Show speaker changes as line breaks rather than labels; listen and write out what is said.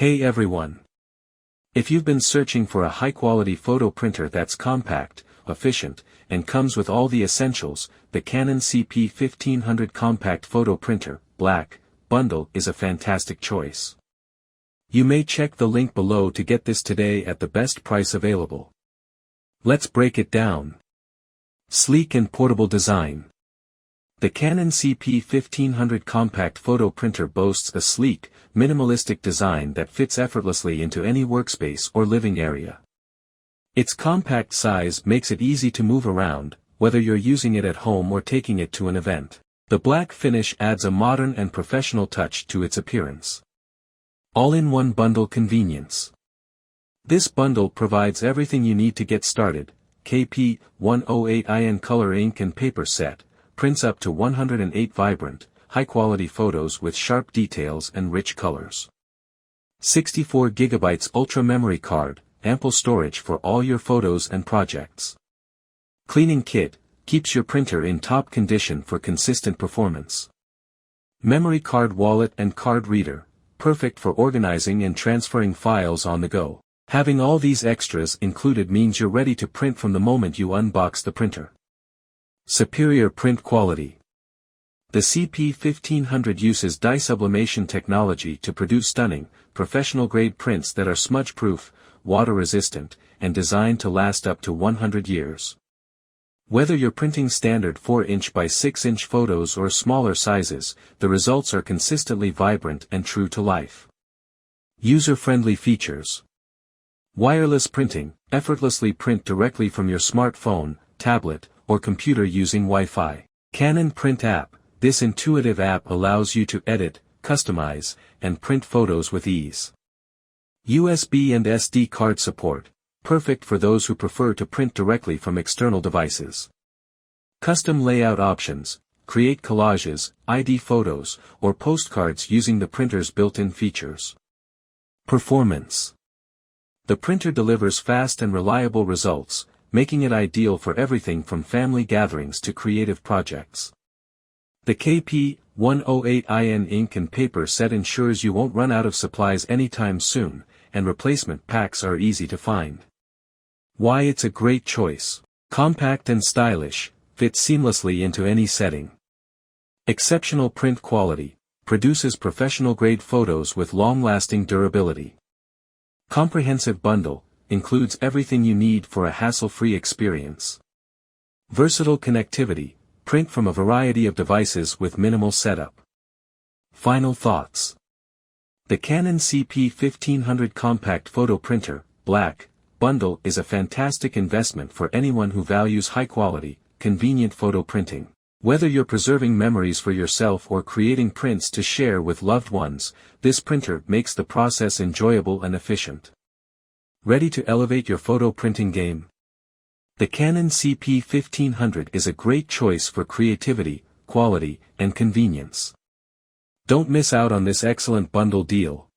Hey everyone! If you've been searching for a high-quality photo printer that's compact, efficient, and comes with all the essentials, the Canon CP1500 Compact Photo Printer, Black, bundle is a fantastic choice. You may check the link below to get this today at the best price available. Let's break it down. Sleek and portable design. The Canon CP1500 Compact Photo Printer boasts a sleek, minimalistic design that fits effortlessly into any workspace or living area. Its compact size makes it easy to move around, whether you're using it at home or taking it to an event. The black finish adds a modern and professional touch to its appearance. All-in-one bundle convenience. This bundle provides everything you need to get started: KP-108IN color ink and paper set, prints up to 108 vibrant, high-quality photos with sharp details and rich colors. 64 GB ultra memory card, ample storage for all your photos and projects. Cleaning kit, keeps your printer in top condition for consistent performance. Memory card wallet and card reader, perfect for organizing and transferring files on the go. Having all these extras included means you're ready to print from the moment you unbox the printer. Superior print quality. The CP1500 uses dye sublimation technology to produce stunning, professional-grade prints that are smudge-proof, water-resistant, and designed to last up to 100 years. Whether you're printing standard 4-inch by 6-inch photos or smaller sizes, the results are consistently vibrant and true to life. User-friendly features. Wireless printing, effortlessly print directly from your smartphone, tablet, or computer using Wi-Fi. Canon Print App. This intuitive app allows you to edit, customize, and print photos with ease. USB and SD card support, perfect for those who prefer to print directly from external devices. Custom layout options, create collages, ID photos, or postcards using the printer's built-in features. Performance. The printer delivers fast and reliable results, making it ideal for everything from family gatherings to creative projects. The KP-108IN ink and paper set ensures you won't run out of supplies anytime soon, and replacement packs are easy to find. Why it's a great choice. Compact and stylish, fits seamlessly into any setting. Exceptional print quality, produces professional-grade photos with long-lasting durability. Comprehensive bundle, includes everything you need for a hassle-free experience. Versatile connectivity, print from a variety of devices with minimal setup. Final thoughts. The Canon CP1500 Compact Photo Printer, Black, bundle is a fantastic investment for anyone who values high-quality, convenient photo printing. Whether you're preserving memories for yourself or creating prints to share with loved ones, this printer makes the process enjoyable and efficient. Ready to elevate your photo printing game? The Canon CP1500 is a great choice for creativity, quality, and convenience. Don't miss out on this excellent bundle deal.